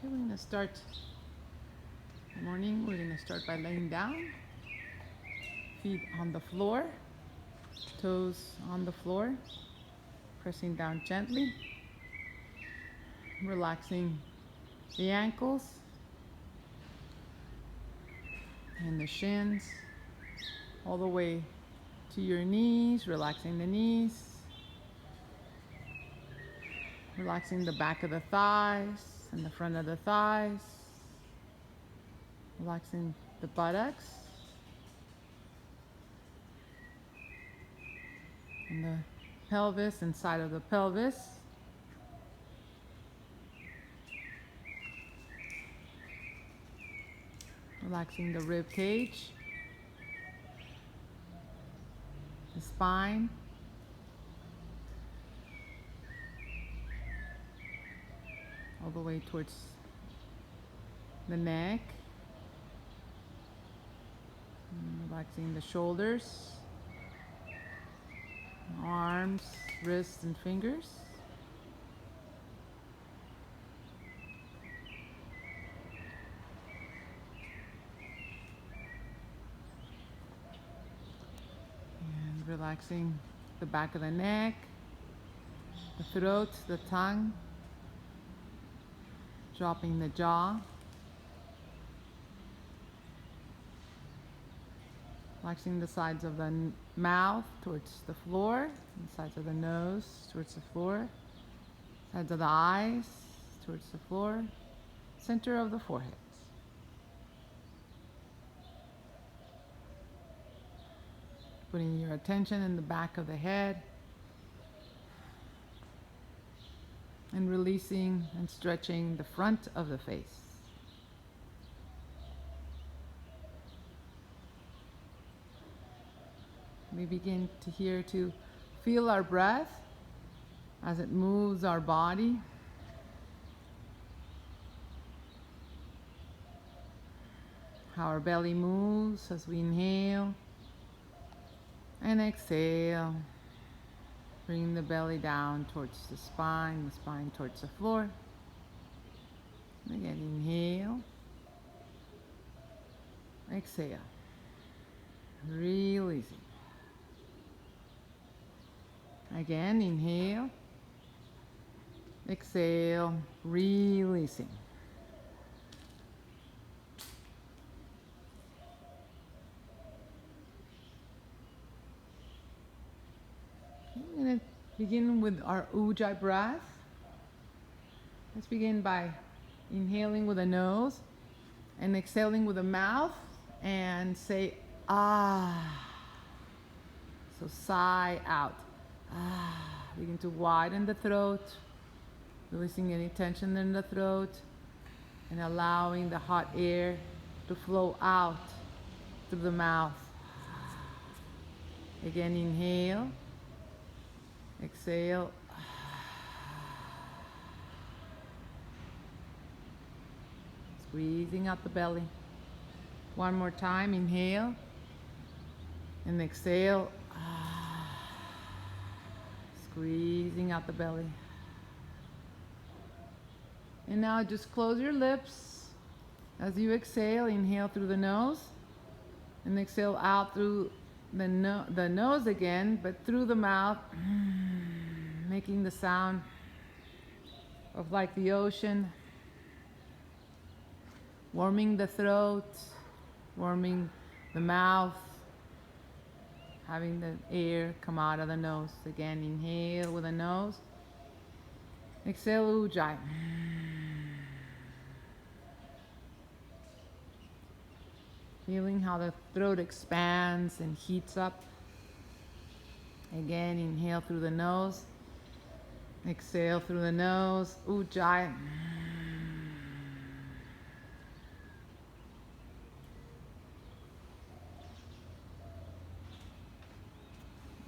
Okay, we're gonna start. Good morning. We're gonna start by laying down, feet on the floor, toes on the floor, pressing down gently, relaxing the ankles and the shins all the way to your knees, relaxing the knees, relaxing the back of the thighs and the front of the thighs, relaxing the buttocks and the pelvis and side of the pelvis. Relaxing the rib cage, the spine, all the way towards the neck. And relaxing the shoulders, arms, wrists, and fingers. And relaxing the back of the neck, the throat, the tongue, dropping the jaw. Relaxing the sides of the mouth towards the floor, and sides of the nose towards the floor, sides of the eyes towards the floor, center of the forehead. Putting your attention in the back of the head and releasing and stretching the front of the face. We begin to feel our breath as it moves our body. How our belly moves as we inhale and exhale. Bringing the belly down towards the spine towards the floor. Again, inhale, exhale, releasing. Again, inhale, exhale, releasing. We're going to begin with our Ujjayi breath. Let's begin by inhaling with the nose and exhaling with the mouth and say ah. So sigh out. Ah. Begin to widen the throat, releasing any tension in the throat and allowing the hot air to flow out through the mouth. Again, inhale. Exhale. Squeezing out the belly. One more time. Inhale. And exhale. Squeezing out the belly. And now just close your lips as you exhale. Inhale through the nose. And exhale out through the nose again, but through the mouth, making the sound of like the ocean, warming the throat, warming the mouth, having the air come out of the nose. Again, inhale with the nose, exhale Ujjayi. Feeling how the throat expands and heats up. Again, inhale through the nose. Exhale through the nose. Ujjayi.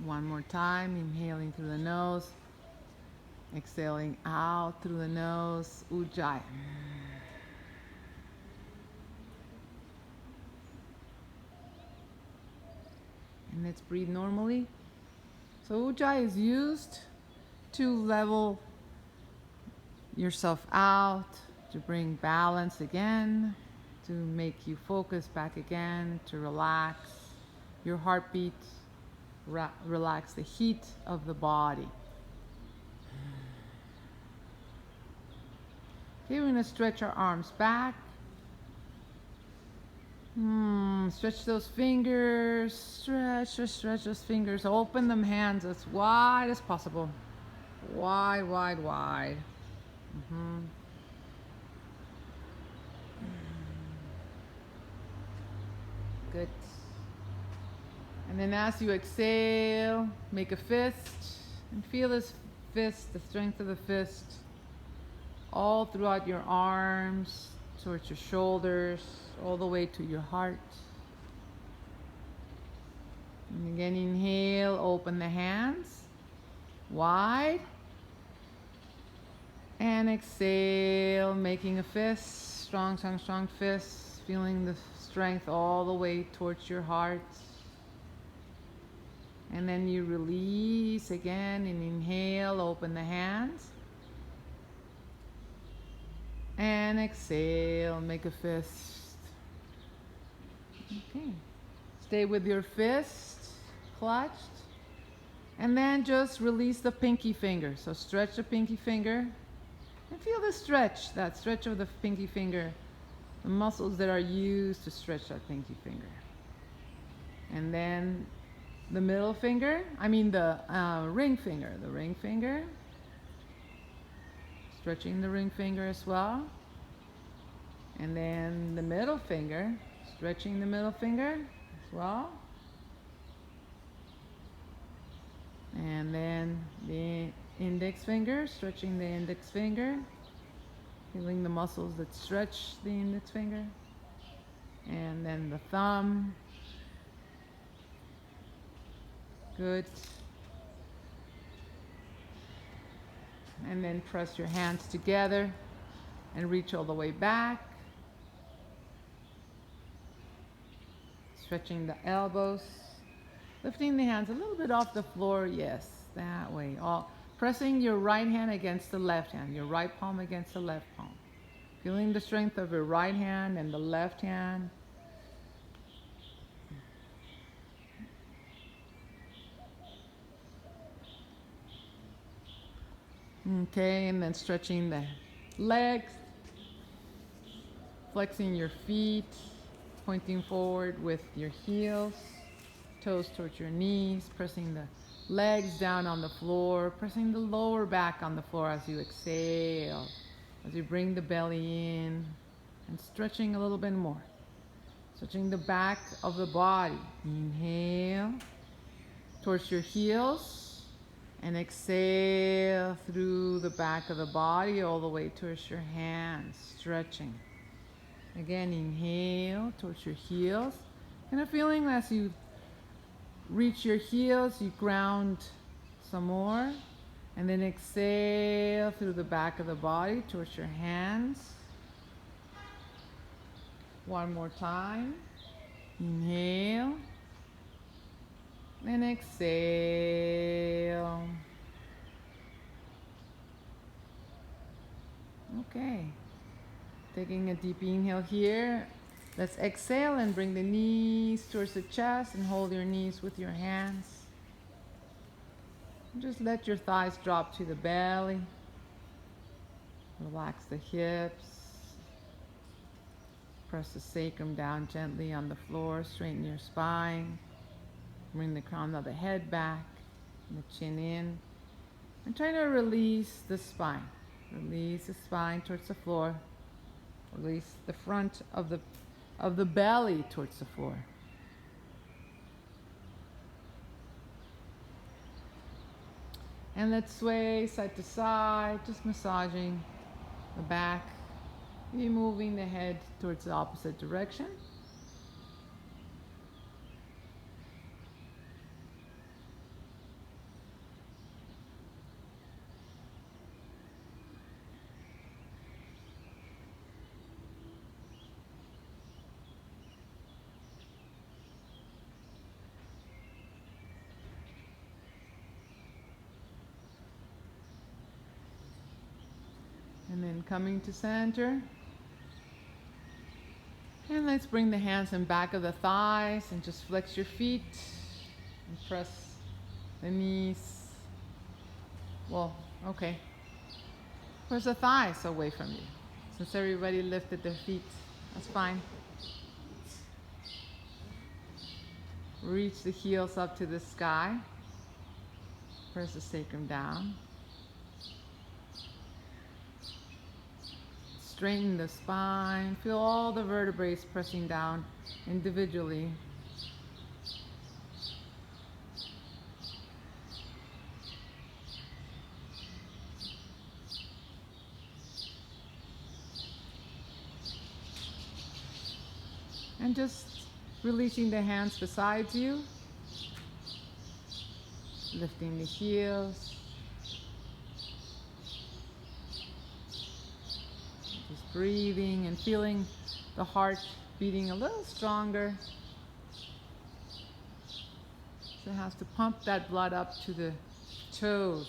One more time. Inhaling through the nose. Exhaling out through the nose. Ujjayi. And let's breathe normally. So Ujjayi is used to level yourself out, to bring balance again, to make you focus back again, to relax your heartbeat, relax the heat of the body. Okay, we're going to stretch our arms back. Stretch those fingers, stretch those fingers. Open them hands as wide as possible. Wide, wide, wide. Good. And then as you exhale, make a fist and feel this fist, the strength of the fist, all throughout your arms, towards your shoulders, all the way to your heart. And again, inhale, open the hands wide. And exhale, making a fist, strong, strong, strong fist, feeling the strength all the way towards your heart. And then you release again and inhale, open the hands. And exhale, make a fist. Okay. Stay with your fist clutched. And then just release the pinky finger. So stretch the pinky finger. And feel the stretch, that stretch of the pinky finger. The muscles that are used to stretch that pinky finger. And then the middle finger, the ring finger. The ring finger. Stretching the ring finger as well. And then the middle finger, stretching the middle finger as well. And then the index finger, stretching the index finger. Feeling the muscles that stretch the index finger. And then the thumb. Good. And then press your hands together and reach all the way back. Stretching the elbows. Lifting the hands a little bit off the floor. Yes, that way. Pressing your right hand against the left hand. Your right palm against the left palm. Feeling the strength of your right hand and the left hand. Okay, and then stretching the legs, flexing your feet, pointing forward with your heels, toes towards your knees, pressing the legs down on the floor, pressing the lower back on the floor as you exhale, as you bring the belly in, and stretching a little bit more. Stretching the back of the body. Inhale towards your heels. And exhale through the back of the body all the way towards your hands, stretching. Again, inhale towards your heels. And a feeling as you reach your heels, you ground some more. And then exhale through the back of the body towards your hands. One more time. Inhale. And exhale. Okay. Taking a deep inhale here. Let's exhale and bring the knees towards the chest and hold your knees with your hands. Just let your thighs drop to the belly. Relax the hips. Press the sacrum down gently on the floor. Straighten your spine. Bring the crown of the head back, and the chin in, and try to release the spine. Release the spine towards the floor. Release the front of the belly towards the floor. And let's sway side to side, just massaging the back, maybe moving the head towards the opposite direction. And then coming to center. And let's bring the hands in back of the thighs and just flex your feet and press the knees. Well, okay. Press the thighs away from you. Since everybody lifted their feet, that's fine. Reach the heels up to the sky. Press the sacrum down. Straighten the spine. Feel all the vertebrae pressing down individually. And just releasing the hands beside you. Lifting the heels. Just breathing and feeling the heart beating a little stronger. So it has to pump that blood up to the toes.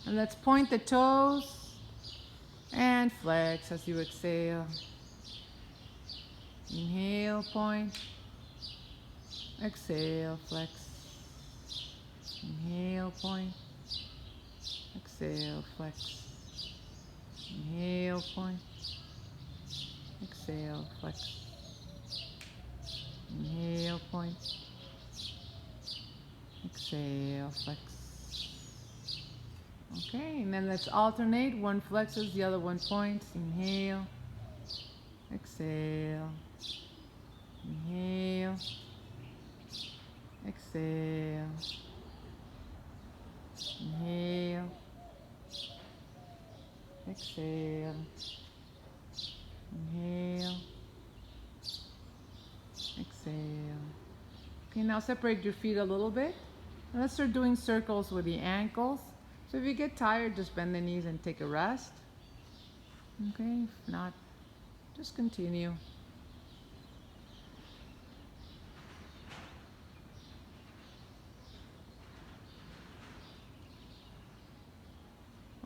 And let's point the toes and flex as you exhale. Inhale, point. Exhale, flex. Inhale, point. Exhale, flex. Inhale, point. Exhale, flex. Inhale, point. Exhale, flex. Okay, and then let's alternate. One flexes, the other one points. Inhale. Exhale. Inhale. Exhale. Inhale. Exhale. Inhale. Exhale. Okay, now separate your feet a little bit. And let's start doing circles with the ankles. So if you get tired, just bend the knees and take a rest. Okay, if not, just continue.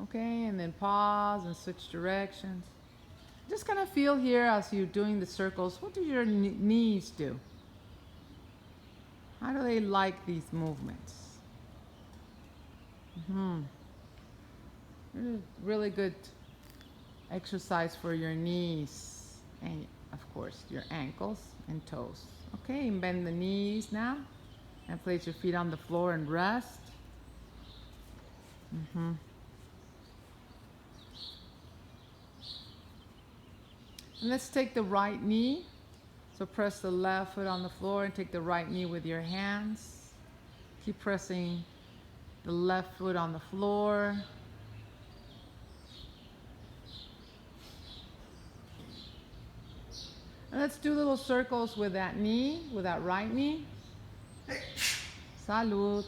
Okay, and then pause and switch directions. Just kind of feel here as you're doing the circles, what do your knees do? How do they like these movements? Really good exercise for your knees and of course your ankles and toes. Okay, and bend the knees now and place your feet on the floor and rest. And let's take the right knee. So press the left foot on the floor and take the right knee with your hands. Keep pressing the left foot on the floor. And let's do little circles with that knee, with that right knee. Salud.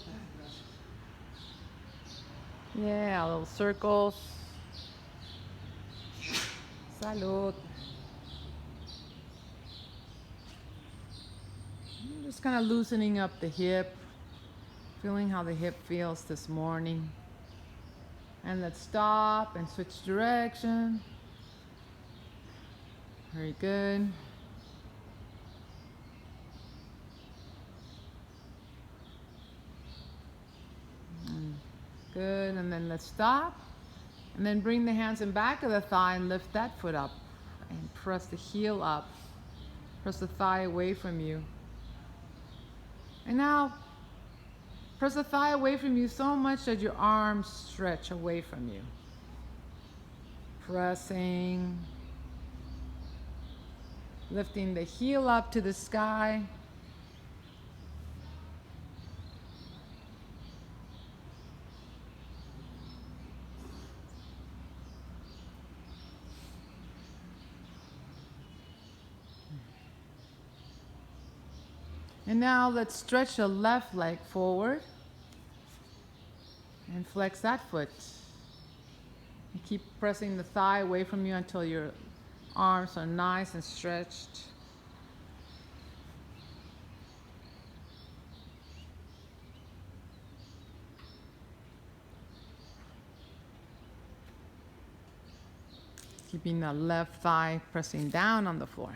Yeah, little circles. Salud. Just kind of loosening up the hip, feeling how the hip feels this morning. And let's stop and switch direction. Very good. Good, and then let's stop. And then bring the hands in back of the thigh and lift that foot up. And press the heel up. Press the thigh away from you. And now, press the thigh away from you so much that your arms stretch away from you. Pressing. Lifting the heel up to the sky. And now let's stretch the left leg forward and flex that foot. And keep pressing the thigh away from you until your arms are nice and stretched. Keeping the left thigh pressing down on the floor.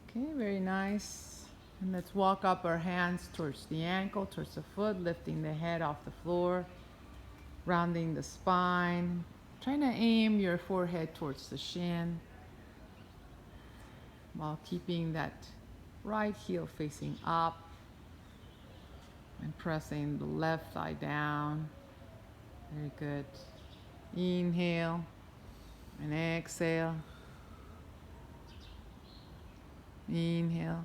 Okay, very nice. And let's walk up our hands towards the ankle, towards the foot, lifting the head off the floor, rounding the spine, trying to aim your forehead towards the shin while keeping that right heel facing up and pressing the left thigh down. Very good. Inhale and exhale. Inhale.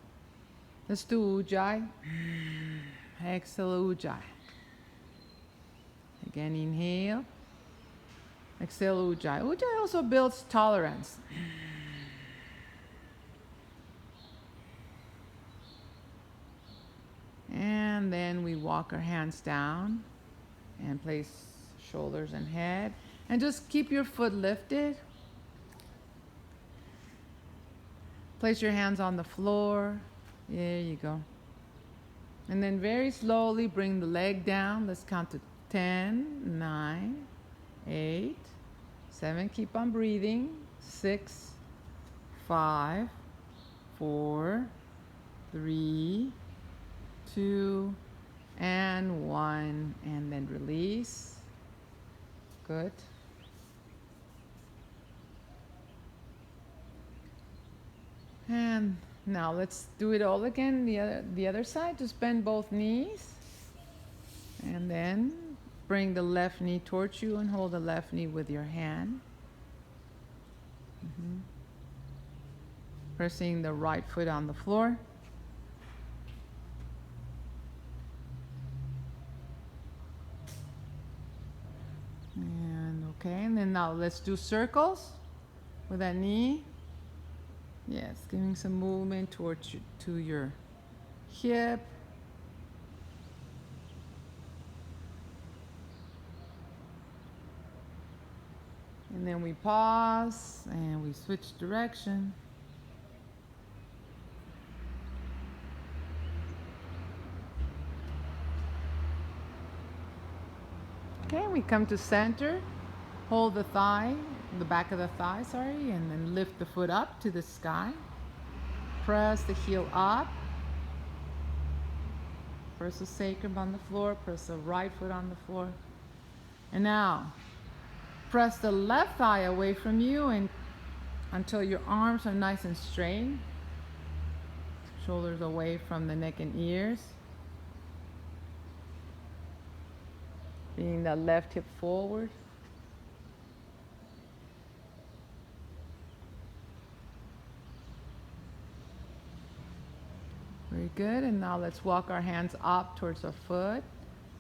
Let's do Ujjayi. Exhale, Ujjayi. Again, inhale. Exhale, Ujjayi. Ujjayi also builds tolerance. And then we walk our hands down and place shoulders and head. And just keep your foot lifted. Place your hands on the floor. There you go. And then very slowly bring the leg down. Let's count to 10, 9, 8, 7. Keep on breathing. 6, 5, 4, 3, 2, and 1. And then release. Good. And now let's do it all again. The other side. Just bend both knees. And then bring the left knee towards you and hold the left knee with your hand. Pressing the right foot on the floor. And okay, and then now let's do circles with that knee. Yes, giving some movement towards to your hip. And then we pause and we switch direction. Okay, we come to center. Hold the thigh, the back of the thigh, sorry, and then lift the foot up to the sky. Press the heel up. Press the sacrum on the floor. Press the right foot on the floor. And now, press the left thigh away from you and until your arms are nice and straight. Shoulders away from the neck and ears. Bringing the left hip forward. Very good. And now let's walk our hands up towards our foot,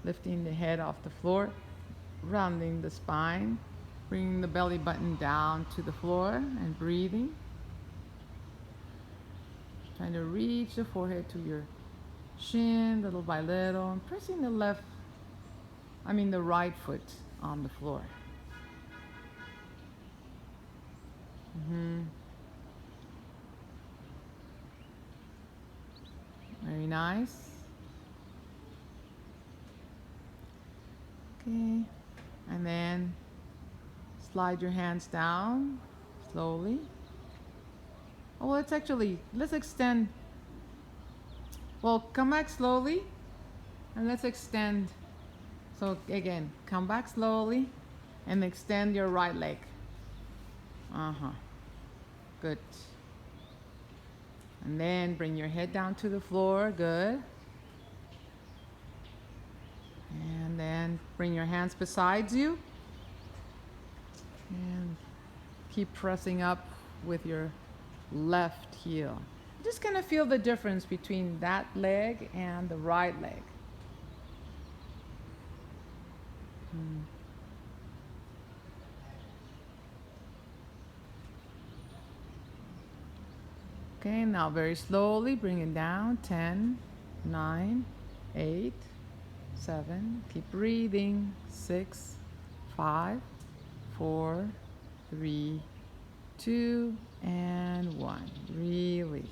lifting the head off the floor, rounding the spine, bringing the belly button down to the floor and breathing. Trying to reach the forehead to your shin little by little, and pressing the right foot on the floor. Very nice. Okay, and then slide your hands down slowly. Oh, let's extend. Well, come back slowly and let's extend. So again, come back slowly and extend your right leg. Good. And then bring your head down to the floor. Good. And then bring your hands beside you. And keep pressing up with your left heel. Just kind of feel the difference between that leg and the right leg. Okay, now very slowly bring it down. 10, 9, 8, 7. Keep breathing. 6, 5, 4, 3, 2, and 1. Release.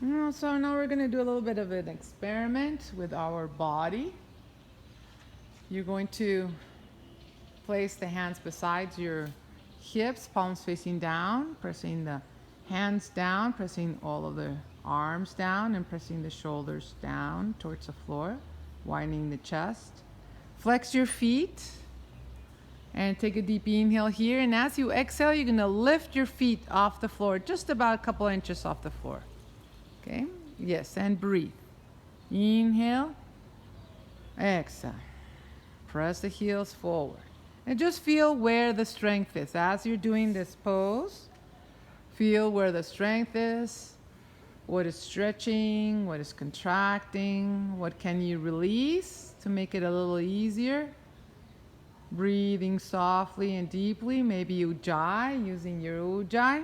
So now we're going to do a little bit of an experiment with our body. You're going to place the hands beside your hips, palms facing down, pressing the hands down, pressing all of the arms down, and pressing the shoulders down towards the floor, widening the chest. Flex your feet and take a deep inhale here. And as you exhale, you're going to lift your feet off the floor, just about a couple inches off the floor. Okay? Yes, and breathe. Inhale, exhale. Press the heels forward. And just feel where the strength is. As you're doing this pose, feel where the strength is, what is stretching, what is contracting, what can you release to make it a little easier. Breathing softly and deeply, maybe ujjayi, using your ujjayi.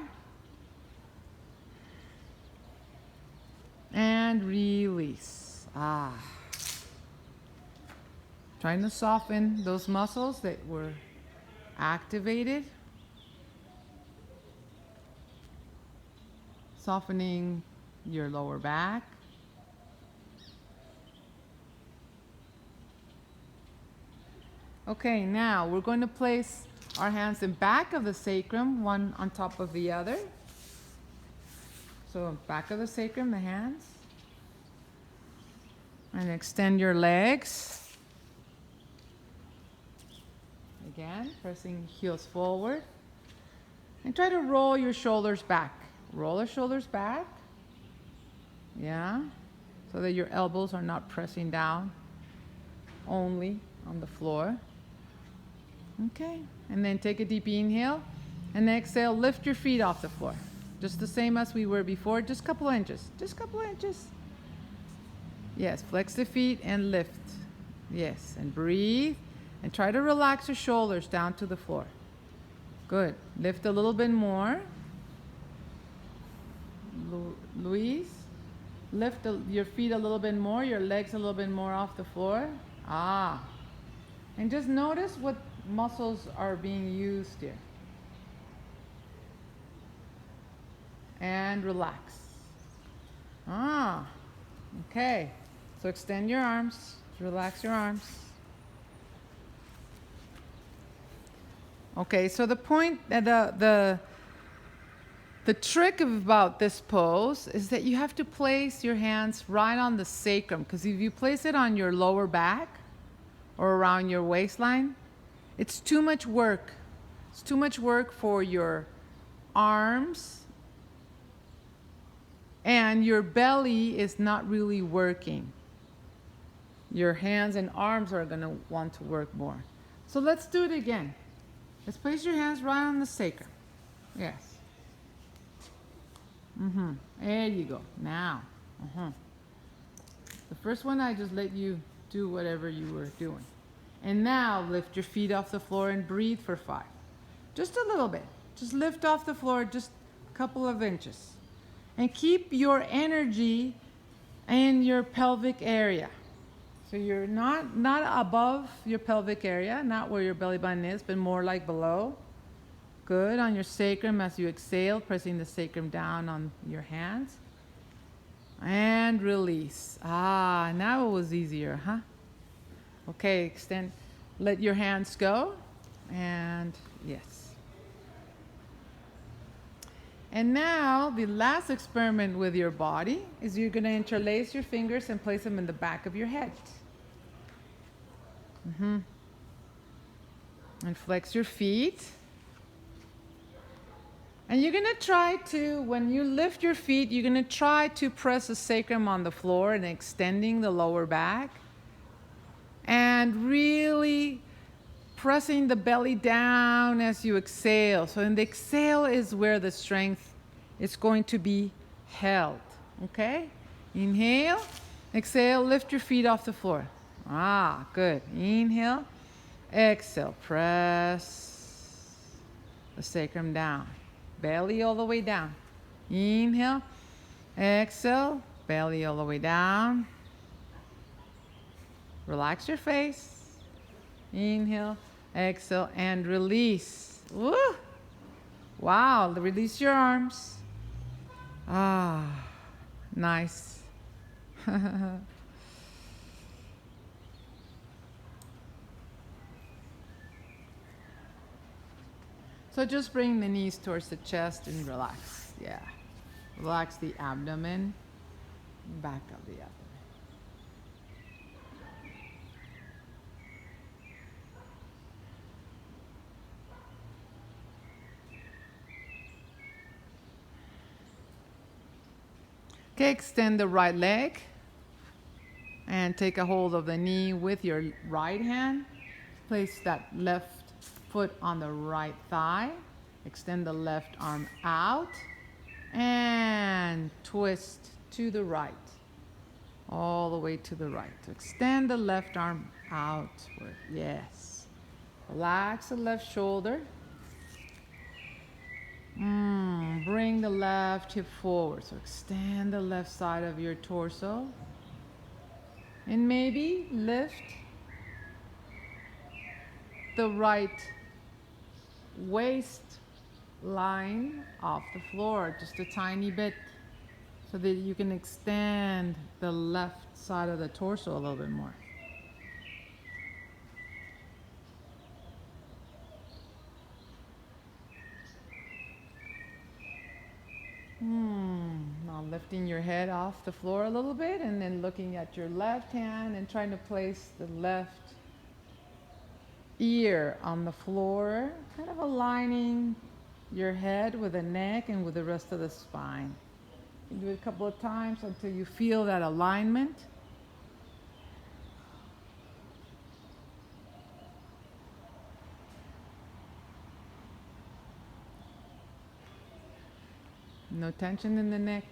And release. Trying to soften those muscles that were activated. Softening your lower back. Okay, now we're going to place our hands in back of the sacrum, one on top of the other. So back of the sacrum, the hands. And extend your legs. Again, pressing heels forward. And try to roll your shoulders back. Roll the shoulders back. Yeah. So that your elbows are not pressing down only on the floor. Okay. And then take a deep inhale. And exhale, lift your feet off the floor. Just the same as we were before. Just a couple inches. Just a couple inches. Yes. Flex the feet and lift. Yes. And breathe. And try to relax your shoulders down to the floor. Good. Lift a little bit more. Louise, lift your feet a little bit more, your legs a little bit more off the floor. And just notice what muscles are being used here. And relax. Okay. So extend your arms, relax your arms. Okay, so the point, the trick about this pose is that you have to place your hands right on the sacrum, because if you place it on your lower back or around your waistline, it's too much work. It's too much work for your arms, and your belly is not really working. Your hands and arms are going to want to work more. So let's do it again. Let's place your hands right on the sacrum. Yes. There you go. Now. The first one, I just let you do whatever you were doing. And now lift your feet off the floor and breathe for 5. Just a little bit. Just lift off the floor just a couple of inches. And keep your energy in your pelvic area. So you're not above your pelvic area, not where your belly button is, but more like below. Good. On your sacrum as you exhale, pressing the sacrum down on your hands. And release. Now it was easier, huh? Okay, extend. Let your hands go. And yes. And now the last experiment with your body is you're going to interlace your fingers and place them in the back of your head. And flex your feet. And you're going to try to, when you lift your feet, you're going to try to press the sacrum on the floor and extending the lower back. And really pressing the belly down as you exhale. So in the exhale is where the strength is going to be held. Okay? Inhale. Exhale. Lift your feet off the floor. Good. Inhale. Exhale. Press the sacrum down. Belly all the way down. Inhale. Exhale. Belly all the way down. Relax your face. Inhale. Exhale. And release. Woo! Wow. Release your arms. Nice. So just bring the knees towards the chest and relax. Yeah. Relax the abdomen. Back of the abdomen. Okay, extend the right leg and take a hold of the knee with your right hand. Place that left foot on the right thigh. Extend the left arm out and twist to the right. All the way to the right. So extend the left arm outward. Yes. Relax the left shoulder. Bring the left hip forward. So extend the left side of your torso. And maybe lift the right waist line off the floor just a tiny bit so that you can extend the left side of the torso a little bit more. Now lifting your head off the floor a little bit and then looking at your left hand and trying to place the left ear on the floor, kind of aligning your head with the neck and with the rest of the spine. You do it a couple of times until you feel that alignment. No tension in the neck.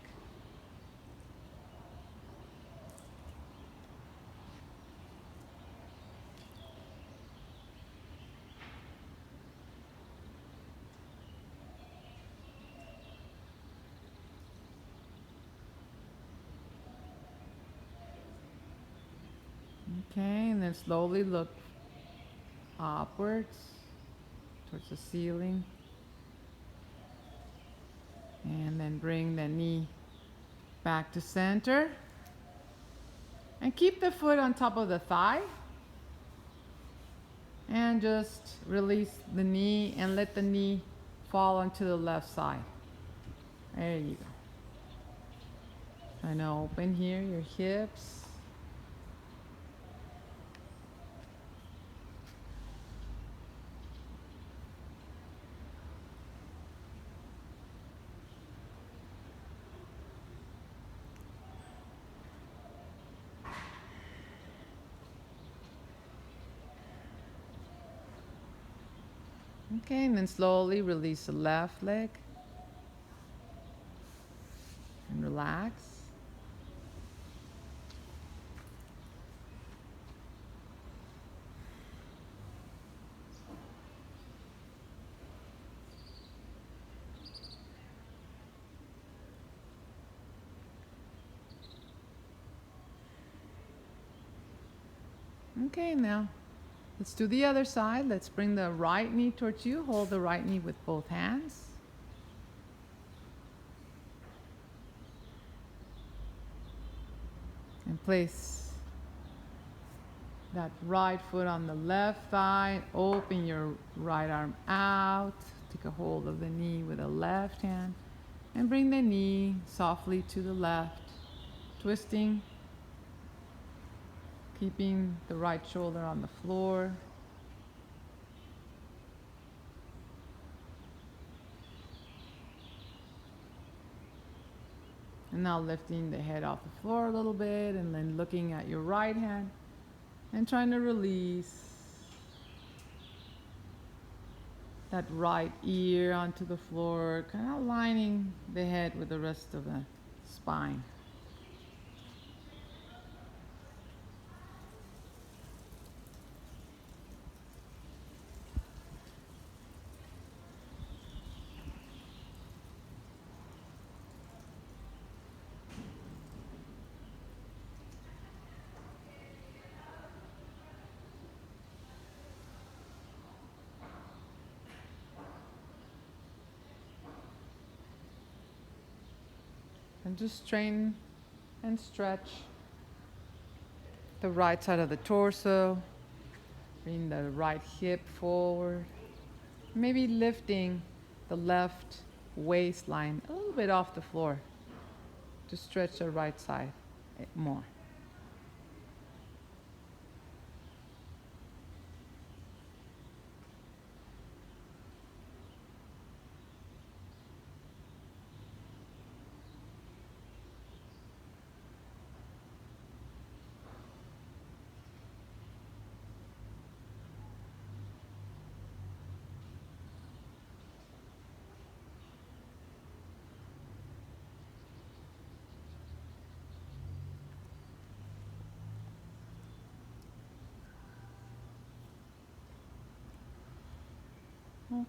Okay, and then slowly look upwards towards the ceiling. And then bring the knee back to center. And keep the foot on top of the thigh. And just release the knee and let the knee fall onto the left side. There you go. Trying to open here your hips. Okay, and then slowly release the left leg and relax. Okay, now let's do the other side. Let's bring the right knee towards you. Hold the right knee with both hands. And place that right foot on the left thigh. Open your right arm out. Take a hold of the knee with the left hand. And bring the knee softly to the left. Twisting. Keeping the right shoulder on the floor. And now lifting the head off the floor a little bit and then looking at your right hand and trying to release that right ear onto the floor, kind of aligning the head with the rest of the spine. And just train And stretch the right side of the torso. Bring the right hip forward. Maybe lifting the left waistline a little bit off the floor to stretch the right side more.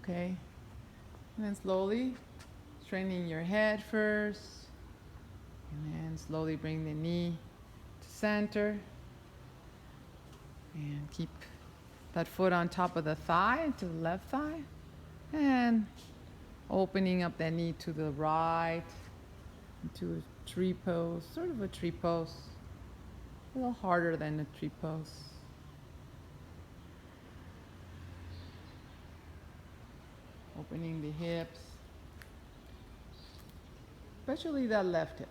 Okay. And then slowly straightening your head first. And then slowly bring the knee to center. And keep that foot on top of the thigh, to the left thigh. And opening up that knee to the right, into a tree pose, sort of a tree pose. A little harder than a tree pose. Opening the hips, especially that left hip.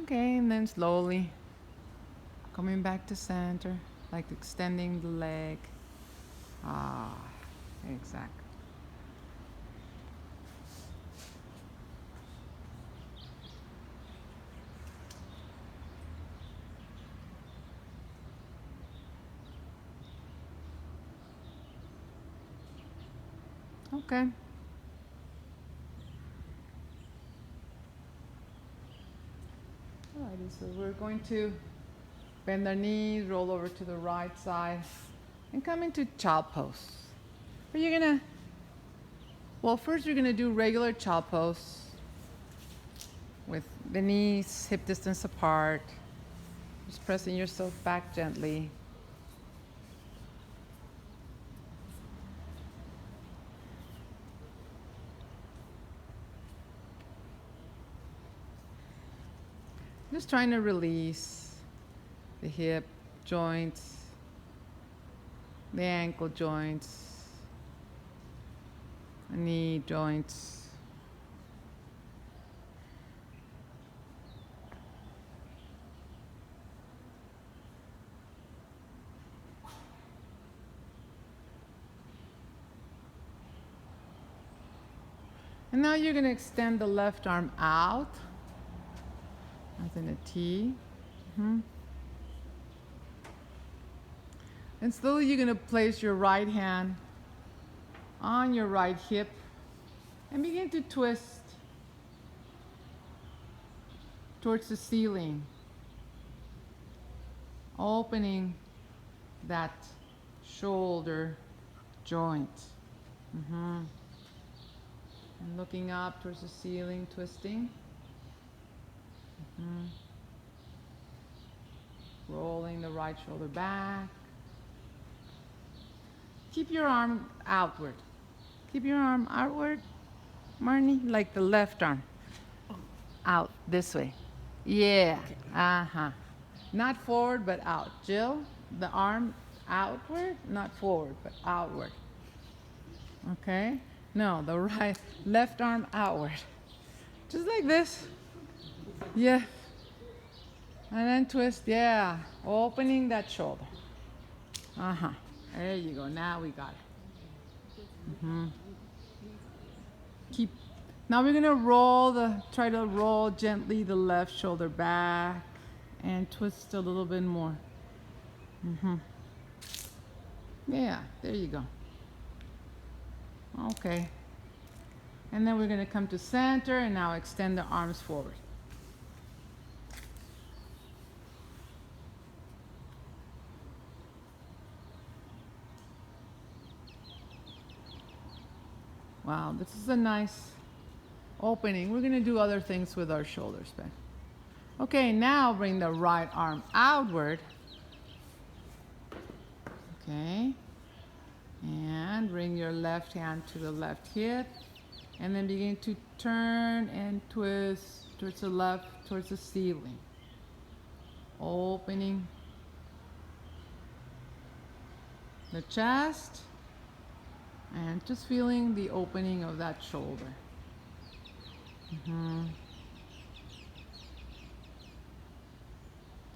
Okay, and then slowly coming back to center, like extending the leg. Ah, exactly. Okay. Alrighty, so we're going to bend our knees, roll over to the right side, and come into child pose. But you're gonna, well, first you're gonna do regular child pose with the knees hip distance apart, just pressing yourself back gently. Just trying to release the hip joints, the ankle joints, the knee joints. And now you're going to extend the left arm out, as in a T. And slowly you're going to place your right hand on your right hip and begin to twist towards the ceiling, opening that shoulder joint. And looking up towards the ceiling, twisting. Rolling the right shoulder back. Keep your arm outward. Keep your arm outward, Marnie, like the left arm. Out, this way. Yeah, Not forward, but out. Jill, the arm outward, not forward, but outward. Okay? No, the right, left arm outward. Just like this. Yeah. And then twist, yeah. Opening that shoulder. There you go. Now we got it. Keep. Now we're gonna try to roll gently the left shoulder back and twist a little bit more. Yeah, there you go. Okay. And then we're going to come to center and now extend the arms forward. Wow, this is a nice opening. We're going to do other things with our shoulders, but okay, now bring the right arm outward. Okay. And bring your left hand to the left hip. And then begin to turn and twist towards the left, towards the ceiling. Opening the chest. And just feeling the opening of that shoulder.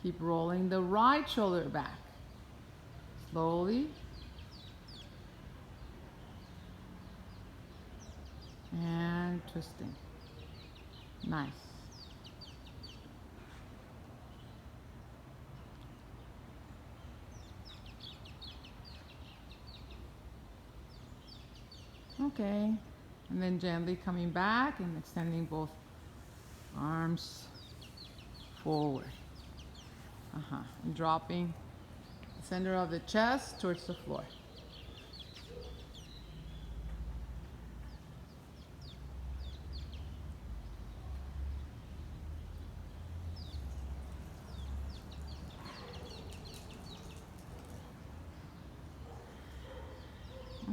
Keep rolling the right shoulder back. Slowly. And twisting. Nice. Okay. And then gently coming back and extending both arms forward. And dropping the center of the chest towards the floor.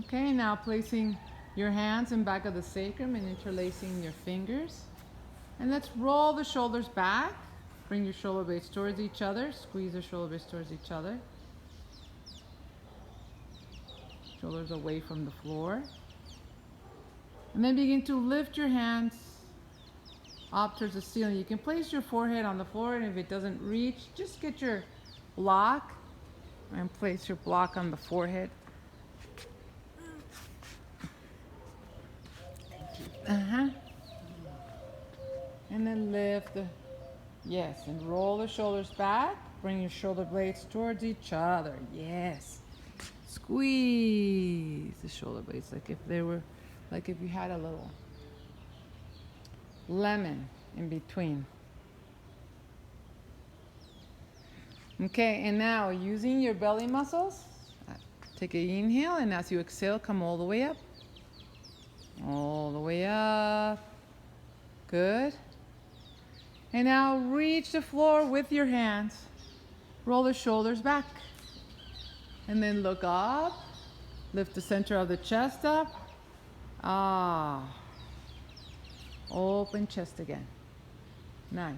Okay, now placing your hands in back of the sacrum and interlacing your fingers. And let's roll the shoulders back. Bring your shoulder blades towards each other. Squeeze the shoulder blades towards each other. Shoulders away from the floor. And then begin to lift your hands up towards the ceiling. You can place your forehead on the floor, and if it doesn't reach, just get your block and place your block on the forehead. And then lift the, yes, and roll the shoulders back. Bring your shoulder blades towards each other. Yes. Squeeze the shoulder blades like if they were, like if you had a little lemon in between. Okay, and now using your belly muscles, take an inhale, and as you exhale, come all the way up. All the way up. Good. And now reach the floor with your hands. Roll the shoulders back. And then look up. Lift the center of the chest up. Open chest again. Nice.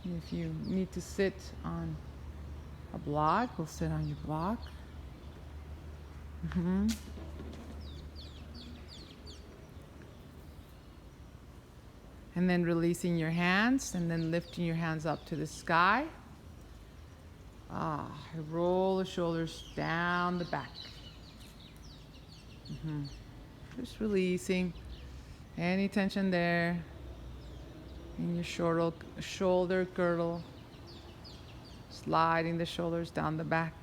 And if you need to sit on a block, we'll sit on your block. And then releasing your hands and then lifting your hands up to the sky. Roll the shoulders down the back. Just releasing any tension there in your shoulder girdle. Sliding the shoulders down the back.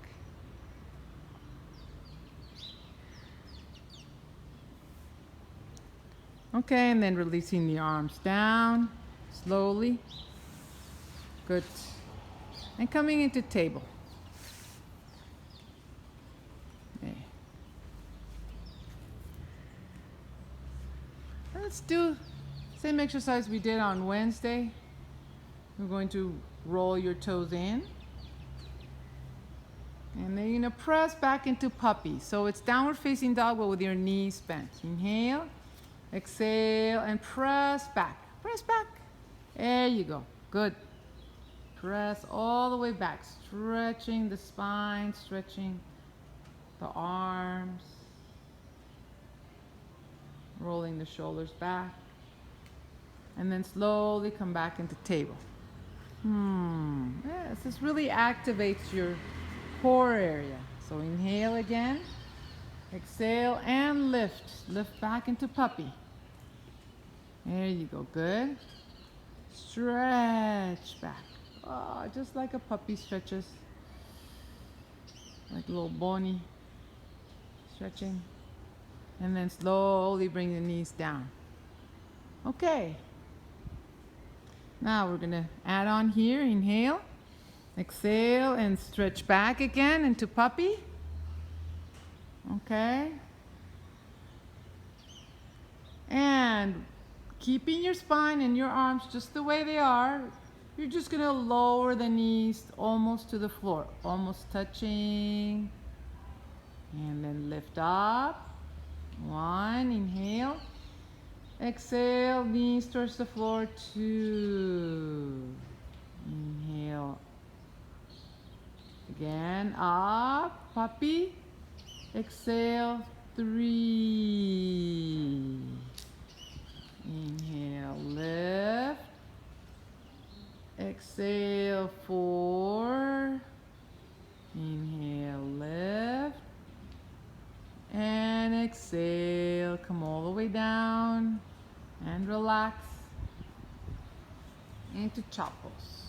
Okay, and then releasing the arms down slowly. Good. And coming into table. Okay. Let's do same exercise we did on Wednesday. We're going to roll your toes in. And then you're going to press back into puppy. So it's downward facing dog, but with your knees bent. Inhale, exhale, and press back. Press back. There you go. Good. Press all the way back, stretching the spine, stretching the arms. Rolling the shoulders back. And then slowly come back into table. Yes, this really activates your core area. So inhale again, exhale, and lift. Lift back into puppy. There you go, good. Stretch back. Just like a puppy stretches. Like a little bony stretching. And then slowly bring the knees down. Okay. Now we're gonna add on here, inhale, exhale, and stretch back again into puppy. Okay. And keeping your spine and your arms just the way they are, you're just gonna lower the knees almost to the floor, almost touching. And then lift up. One, inhale. Exhale, knees towards the floor. Two. Inhale. Again, up, puppy. Exhale, three. Inhale, lift. Exhale, four. Inhale, lift. And exhale, come all the way down and relax into chop pose.